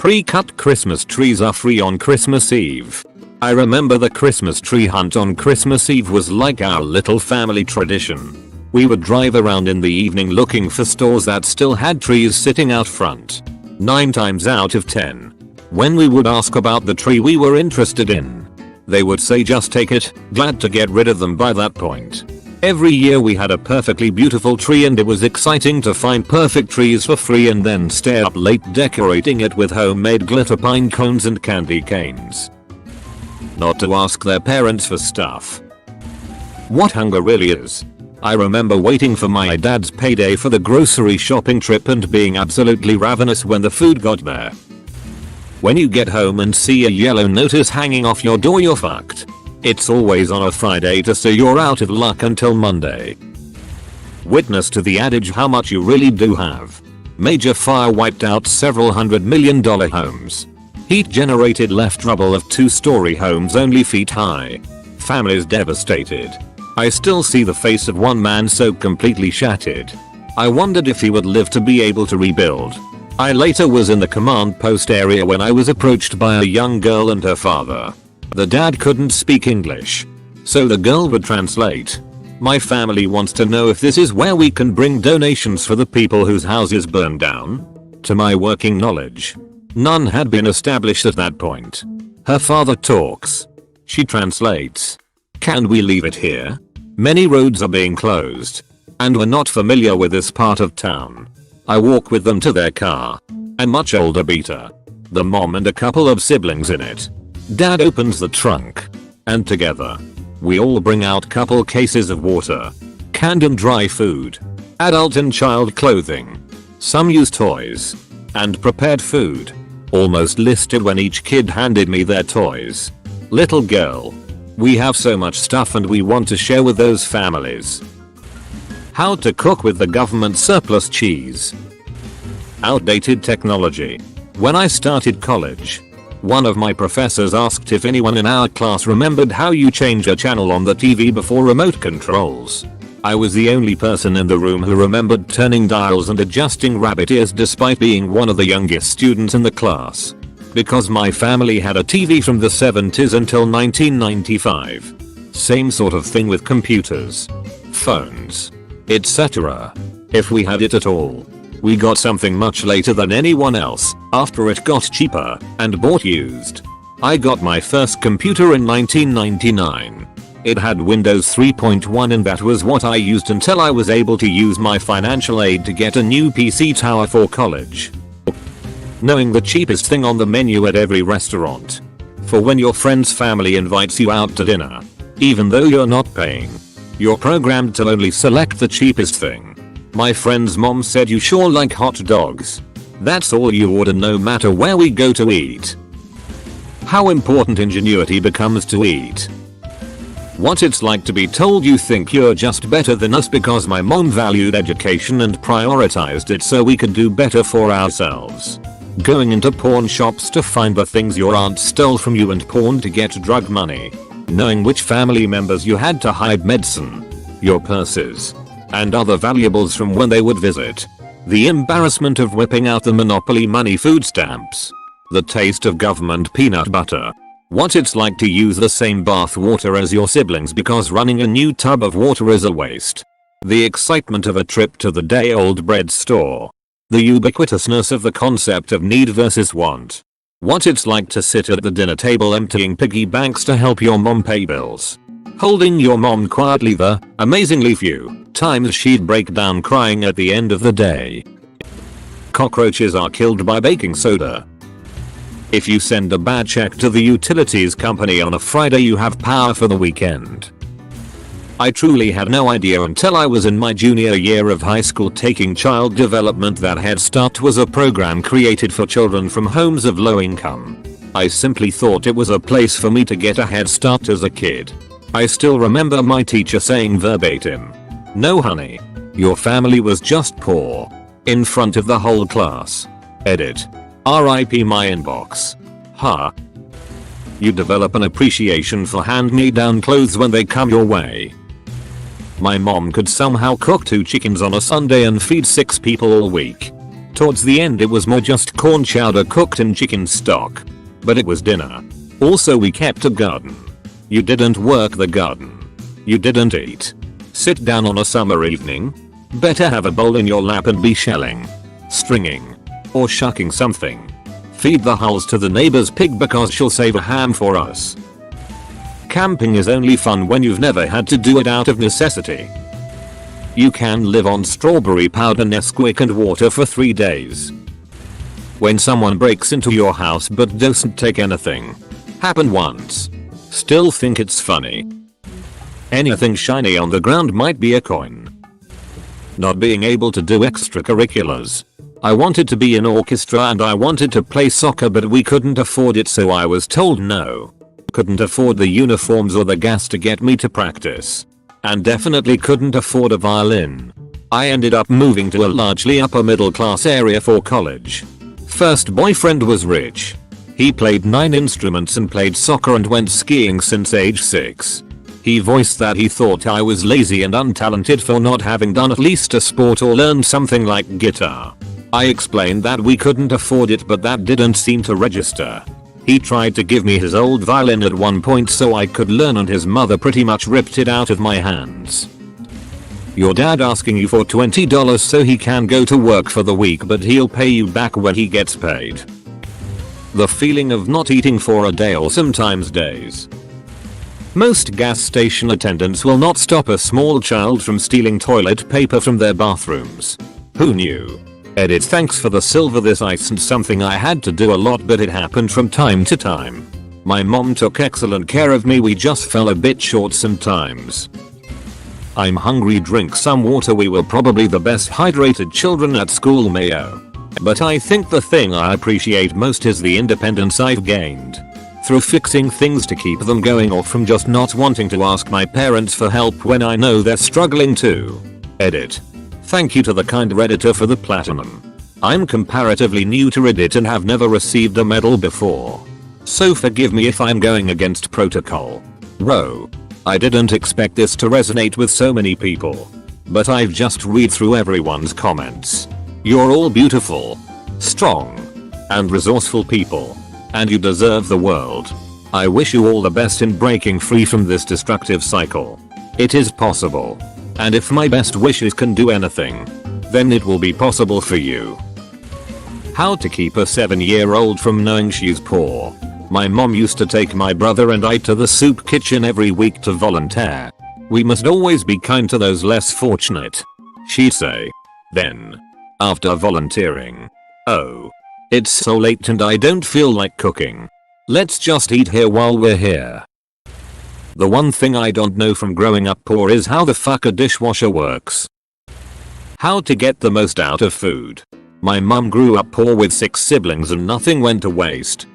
Pre-cut Christmas trees are free on Christmas Eve. I remember the Christmas tree hunt on Christmas Eve was like our little family tradition. We would drive around in the evening looking for stores that still had trees sitting out front. 9 times out of 10, when we would ask about the tree we were interested in, they would say just take it, glad to get rid of them by that point. Every year we had a perfectly beautiful tree and it was exciting to find perfect trees for free and then stay up late decorating it with homemade glitter pine cones and candy canes. Not to ask their parents for stuff. What hunger really is. I remember waiting for my dad's payday for the grocery shopping trip and being absolutely ravenous when the food got there. When you get home and see a yellow notice hanging off your door, you're fucked. It's always on a Friday, so you're out of luck until Monday. Witness to the adage how much you really do have. Major fire wiped out several $100 million homes. Heat generated left rubble of 2-story homes only feet high. Families devastated. I still see the face of one man so completely shattered. I wondered if he would live to be able to rebuild. I later was in the command post area when I was approached by a young girl and her father. The dad couldn't speak English, so the girl would translate. My family wants to know if this is where we can bring donations for the people whose houses burned down. To my working knowledge, none had been established at that point. Her father talks. She translates. Can we leave it here? Many roads are being closed, and we're not familiar with this part of town. I walk with them to their car. A much older beater. The mom and a couple of siblings in it. Dad opens the trunk. And together, we all bring out couple cases of water, canned and dry food, adult and child clothing, some used toys, and prepared food. Almost listed when each kid handed me their toys. Little girl. We have so much stuff and we want to share with those families. How to cook with the government surplus cheese. Outdated technology. When I started college, one of my professors asked if anyone in our class remembered how you change a channel on the TV before remote controls. I was the only person in the room who remembered turning dials and adjusting rabbit ears despite being one of the youngest students in the class. Because my family had a TV from the 70s until 1995. Same sort of thing with computers, phones, etc. If we had it at all. We got something much later than anyone else, after it got cheaper, and bought used. I got my first computer in 1999. It had Windows 3.1 and that was what I used until I was able to use my financial aid to get a new PC tower for college. Knowing the cheapest thing on the menu at every restaurant. For when your friend's family invites you out to dinner, even though you're not paying, you're programmed to only select the cheapest thing. My friend's mom said you sure like hot dogs. That's all you order no matter where we go to eat. How important ingenuity becomes to eat. What it's like to be told you think you're just better than us because my mom valued education and prioritized it so we could do better for ourselves. Going into pawn shops to find the things your aunt stole from you and pawned to get drug money. Knowing which family members you had to hide medicine, your purses, and other valuables from when they would visit. The embarrassment of whipping out the Monopoly money food stamps. The taste of government peanut butter. What it's like to use the same bath water as your siblings because running a new tub of water is a waste. The excitement of a trip to the day-old bread store. The ubiquitousness of the concept of need versus want. What it's like to sit at the dinner table emptying piggy banks to help your mom pay bills. Holding your mom quietly the amazingly few times she'd break down crying at the end of the day. Cockroaches are killed by baking soda. If you send a bad check to the utilities company on a Friday, you have power for the weekend. I truly had no idea until I was in my junior year of high school taking child development that Head Start was a program created for children from homes of low income. I simply thought it was a place for me to get a head start as a kid. I still remember my teacher saying verbatim, "No honey, your family was just poor," in front of the whole class. Edit. RIP my inbox. Huh. You develop an appreciation for hand-me-down clothes when they come your way. My mom could somehow cook 2 chickens on a Sunday and feed 6 people all week. Towards the end it was more just corn chowder cooked in chicken stock. But it was dinner. Also we kept a garden. You didn't work the garden. You didn't eat. Sit down on a summer evening. Better have a bowl in your lap and be shelling, stringing, or shucking something. Feed the hulls to the neighbor's pig because she'll save a ham for us. Camping is only fun when you've never had to do it out of necessity. You can live on strawberry powder, Nesquik and water for 3 days. When someone breaks into your house but doesn't take anything. Happened once. Still think it's funny. Anything shiny on the ground might be a coin. Not being able to do extracurriculars. I wanted to be in orchestra and I wanted to play soccer but we couldn't afford it so I was told no. Couldn't afford the uniforms or the gas to get me to practice. And definitely couldn't afford a violin. I ended up moving to a largely upper middle class area for college. First boyfriend was rich. He played 9 instruments and played soccer and went skiing since age 6. He voiced that he thought I was lazy and untalented for not having done at least a sport or learned something like guitar. I explained that we couldn't afford it but that didn't seem to register. He tried to give me his old violin at one point so I could learn and his mother pretty much ripped it out of my hands. Your dad asking you for $20 so he can go to work for the week but he'll pay you back when he gets paid. The feeling of not eating for a day or sometimes days. Most gas station attendants will not stop a small child from stealing toilet paper from their bathrooms. Who knew? Edit. Thanks for the silver. This isn't something I had to do a lot but it happened from time to time. My mom took excellent care of me, we just fell a bit short sometimes. I'm hungry, drink some water. We were probably the best hydrated children at school, Mayo. But I think the thing I appreciate most is the independence I've gained. Through fixing things to keep them going or from just not wanting to ask my parents for help when I know they're struggling too. Edit. Thank you to the kind Redditor for the platinum. I'm comparatively new to Reddit and have never received a medal before. So forgive me if I'm going against protocol. Row. I didn't expect this to resonate with so many people. But I've just read through everyone's comments. You're all beautiful, strong, and resourceful people. And you deserve the world. I wish you all the best in breaking free from this destructive cycle. It is possible. And if my best wishes can do anything, then it will be possible for you. How to keep a 7-year-old from knowing she's poor. My mom used to take my brother and I to the soup kitchen every week to volunteer. We must always be kind to those less fortunate. She'd say. Then, after volunteering, oh, it's so late and I don't feel like cooking. Let's just eat here while we're here. The one thing I don't know from growing up poor is how the fuck a dishwasher works. How to get the most out of food. My mum grew up poor with 6 siblings and nothing went to waste.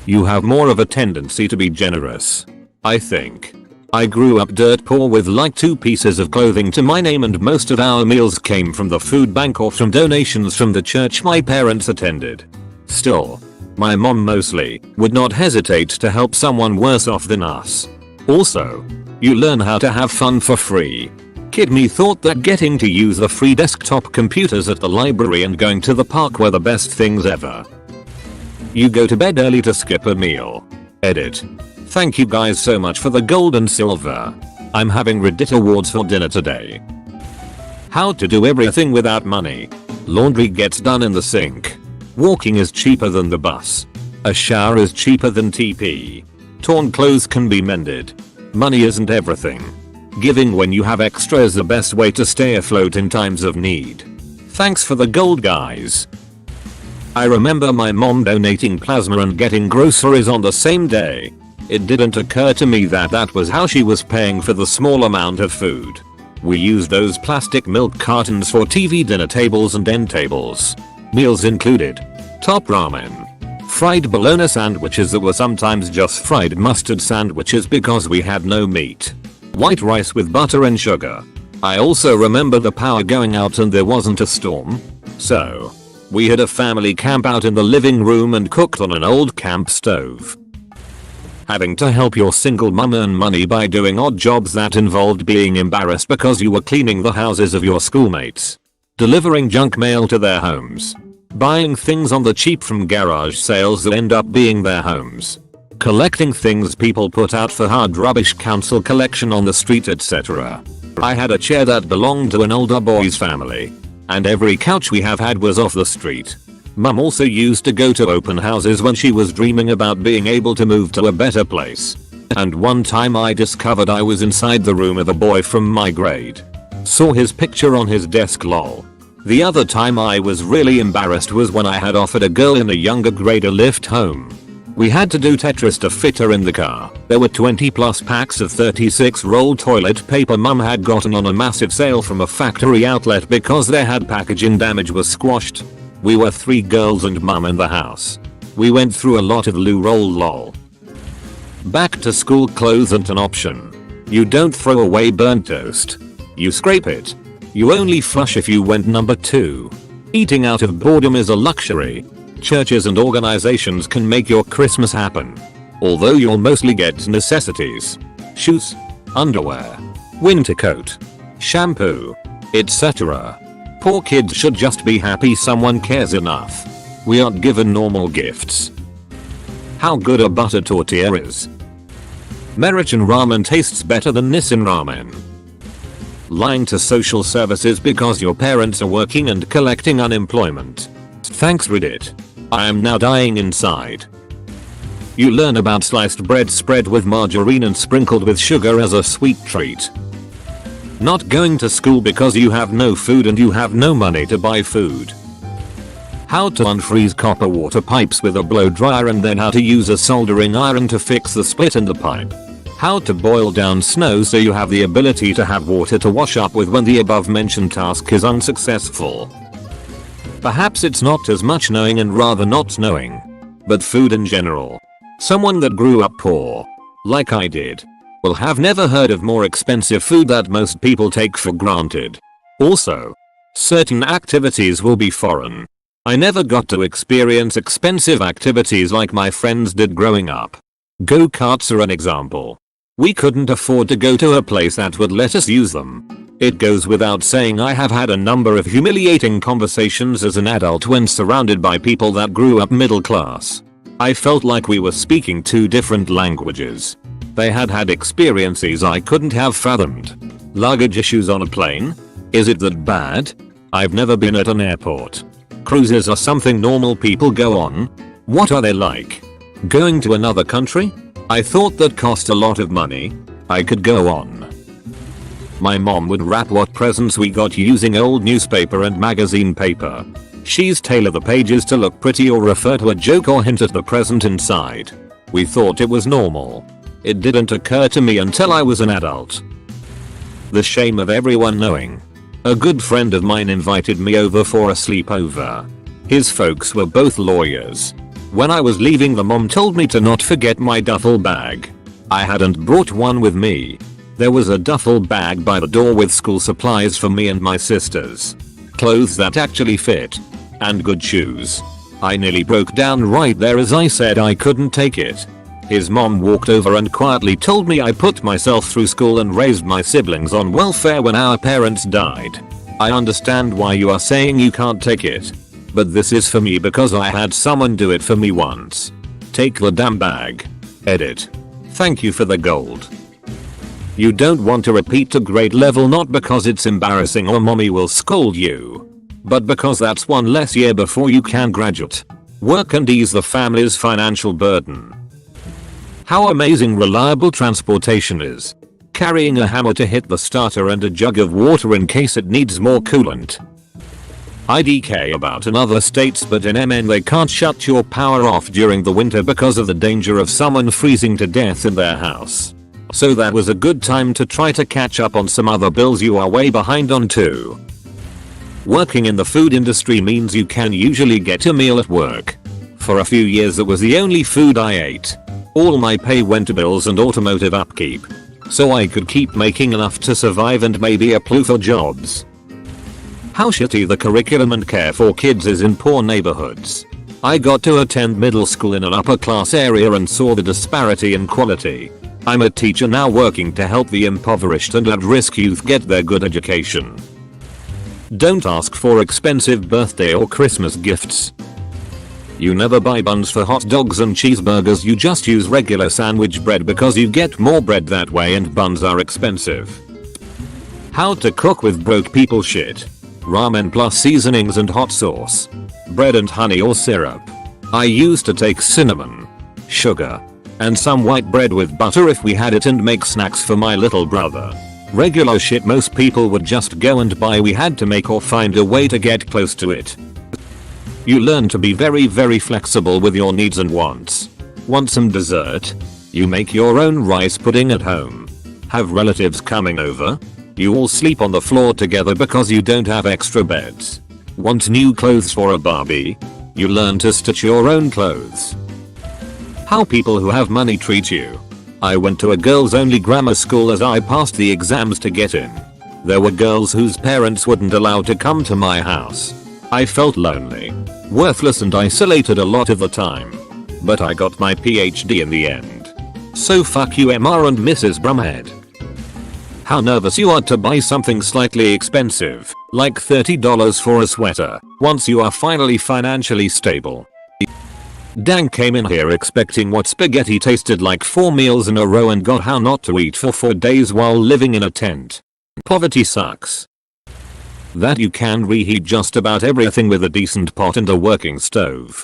You have more of a tendency to be generous, I think. I grew up dirt poor with like 2 pieces of clothing to my name and most of our meals came from the food bank or from donations from the church my parents attended. Still, my mom mostly would not hesitate to help someone worse off than us. Also, you learn how to have fun for free. Kid me thought that getting to use the free desktop computers at the library and going to the park were the best things ever. You go to bed early to skip a meal. Edit. Thank you guys so much for the gold and silver. I'm having Reddit awards for dinner today. How to do everything without money. Laundry gets done in the sink. Walking is cheaper than the bus. A shower is cheaper than TP. Torn clothes can be mended. Money isn't everything. Giving when you have extra is the best way to stay afloat in times of need. Thanks for the gold, guys. I remember my mom donating plasma and getting groceries on the same day. It didn't occur to me that that was how she was paying for the small amount of food. We used those plastic milk cartons for TV dinner tables and end tables. Meals included top ramen, fried bologna sandwiches that were sometimes just fried mustard sandwiches because we had no meat, white rice with butter and sugar. I also remember the power going out and there wasn't a storm. So, we had a family camp out in the living room and cooked on an old camp stove. Having to help your single mum earn money by doing odd jobs that involved being embarrassed because you were cleaning the houses of your schoolmates. delivering junk mail to their homes, buying things on the cheap from garage sales that end up being their homes, collecting things people put out for hard rubbish council collection on the street, etc. I had a chair that belonged to an older boy's family, and every couch we have had was off the street. Mum also used to go to open houses when she was dreaming about being able to move to a better place. And one time I discovered I was inside the room of a boy from my grade. Saw his picture on his desk, lol. The other time I was really embarrassed was when I had offered a girl in a younger grade a lift home. We had to do Tetris to fit her in the car. There were 20 plus packs of 36 roll toilet paper Mum had gotten on a massive sale from a factory outlet because there had packaging damage was squashed. We were 3 girls and Mum in the house. We went through a lot of loo roll, lol. Back to school clothes aren't an option. You don't throw away burnt toast. You scrape it. You only flush if you went number 2. Eating out of boredom is a luxury. Churches and organizations can make your Christmas happen. Although you'll mostly get necessities. Shoes, underwear, winter coat, shampoo, etc. Poor kids should just be happy someone cares enough. We aren't given normal gifts. How good a butter tortilla is. American ramen tastes better than Nissin ramen. Lying to social services because your parents are working and collecting unemployment. Thanks Reddit. I am now dying inside. You learn about sliced bread spread with margarine and sprinkled with sugar as a sweet treat. Not going to school because you have no food and you have no money to buy food. How to unfreeze copper water pipes with a blow dryer and then how to use a soldering iron to fix the split in the pipe. How to boil down snow so you have the ability to have water to wash up with when the above mentioned task is unsuccessful. Perhaps it's not as much knowing and rather not knowing. But food in general. Someone that grew up poor, like I did, will have never heard of more expensive food that most people take for granted. Also, certain activities will be foreign. I never got to experience expensive activities like my friends did growing up. Go-karts are an example. We couldn't afford to go to a place that would let us use them. It goes without saying I have had a number of humiliating conversations as an adult when surrounded by people that grew up middle class. I felt like we were speaking 2 different languages. They had had experiences I couldn't have fathomed. Luggage issues on a plane? Is it that bad? I've never been at an airport. Cruises are something normal people go on. What are they like? Going to another country? I thought that cost a lot of money. I could go on. My mom would wrap what presents we got using old newspaper and magazine paper. She's tailor the pages to look pretty or refer to a joke or hint at the present inside. We thought it was normal. It didn't occur to me until I was an adult. The shame of everyone knowing. A good friend of mine invited me over for a sleepover. His folks were both lawyers. When I was leaving, the mom told me to not forget my duffel bag. I hadn't brought one with me. There was a duffel bag by the door with school supplies for me and my sisters. Clothes that actually fit. And good shoes. I nearly broke down right there as I said I couldn't take it. His mom walked over and quietly told me I put myself through school and raised my siblings on welfare when our parents died. I understand why you are saying you can't take it. But this is for me because I had someone do it for me once. Take the damn bag. Edit. Thank you for the gold. You don't want to repeat to grade level not because it's embarrassing or mommy will scold you. But because that's one less year before you can graduate. Work and ease the family's financial burden. How amazing reliable transportation is. Carrying a hammer to hit the starter and a jug of water in case it needs more coolant. IDK about in other states, but in MN they can't shut your power off during the winter because of the danger of someone freezing to death in their house. So that was a good time to try to catch up on some other bills you are way behind on too. Working in the food industry means you can usually get a meal at work. For a few years that was the only food I ate. All my pay went to bills and automotive upkeep. So I could keep making enough to survive and maybe apply for jobs. How shitty the curriculum and care for kids is in poor neighborhoods. I got to attend middle school in an upper class area and saw the disparity in quality. I'm a teacher now working to help the impoverished and at-risk youth get their good education. Don't ask for expensive birthday or Christmas gifts. You never buy buns for hot dogs and cheeseburgers, you just use regular sandwich bread because you get more bread that way and buns are expensive. How to cook with broke people shit. Ramen plus seasonings and hot sauce. Bread and honey or syrup. I used to take cinnamon, sugar, and some white bread with butter if we had it and make snacks for my little brother. Regular shit most people would just go and buy, we had to make or find a way to get close to it. You learn to be very flexible with your needs and wants. Want some dessert? You make your own rice pudding at home. Have relatives coming over? You all sleep on the floor together because you don't have extra beds. Want new clothes for a Barbie? You learn to stitch your own clothes. How people who have money treat you. I went to a girls only grammar school as I passed the exams to get in. There were girls whose parents wouldn't allow to come to my house. I felt lonely, worthless and isolated a lot of the time. But I got my PhD in the end. So fuck you MR and Mrs. Brumhead. How nervous you are to buy something slightly expensive, like $30 for a sweater, once you are finally financially stable. Dan came in here expecting what spaghetti tasted like 4 meals in a row and got how not to eat for 4 days while living in a tent. Poverty sucks. That you can reheat just about everything with a decent pot and a working stove.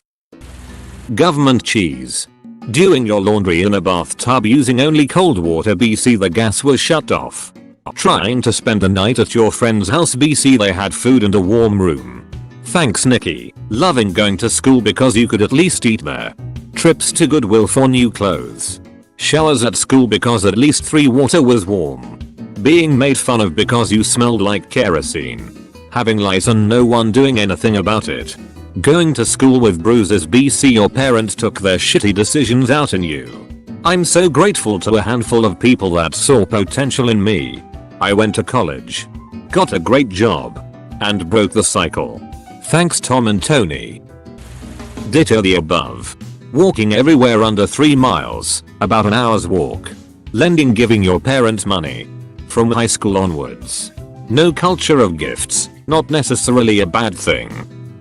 Government cheese. Doing your laundry in a bathtub using only cold water BC the gas was shut off. Trying to spend a night at your friend's house BC they had food and a warm room. Thanks Nikki. Loving going to school because you could at least eat there. Trips to Goodwill for new clothes. Showers at school because at least 3 water was warm. Being made fun of because you smelled like kerosene. Having lice and no one doing anything about it. Going to school with bruises BC your parents took their shitty decisions out on you. I'm so grateful to a handful of people that saw potential in me. I went to college. Got a great job. And broke the cycle. Thanks Tom and Tony. Ditto the above. Walking everywhere under 3 miles, about an hour's walk. Lending giving your parents money. From high school onwards. No culture of gifts, not necessarily a bad thing.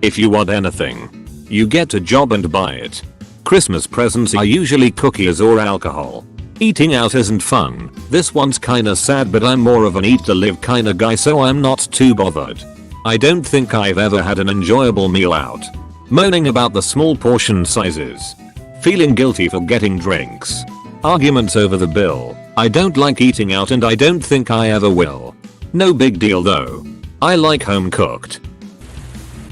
If you want anything, you get a job and buy it. Christmas presents are usually cookies or alcohol. Eating out isn't fun. This one's kinda sad but I'm more of an eat to live kinda guy so I'm not too bothered. I don't think I've ever had an enjoyable meal out. Moaning about the small portion sizes. Feeling guilty for getting drinks. Arguments over the bill. I don't like eating out and I don't think I ever will. No big deal though. I like home cooked.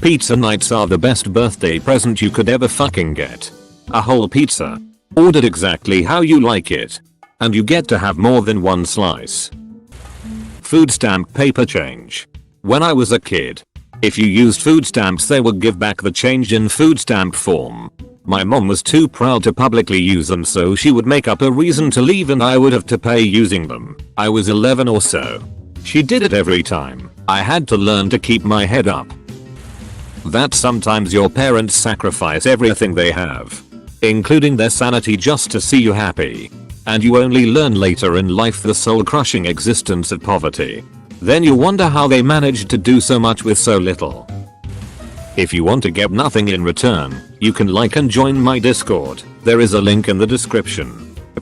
Pizza nights are the best birthday present you could ever fucking get. A whole pizza. Ordered exactly how you like it. And you get to have more than one slice. Food stamp paper change. When I was a kid, if you used food stamps they would give back the change in food stamp form. My mom was too proud to publicly use them so she would make up a reason to leave and I would have to pay using them. I was 11 or so. She did it every time. I had to learn to keep my head up. That sometimes your parents sacrifice everything they have, including their sanity just to see you happy. And you only learn later in life the soul-crushing existence of poverty. Then you wonder how they managed to do so much with so little. If you want to get nothing in return, you can like and join my Discord. There is a link in the description.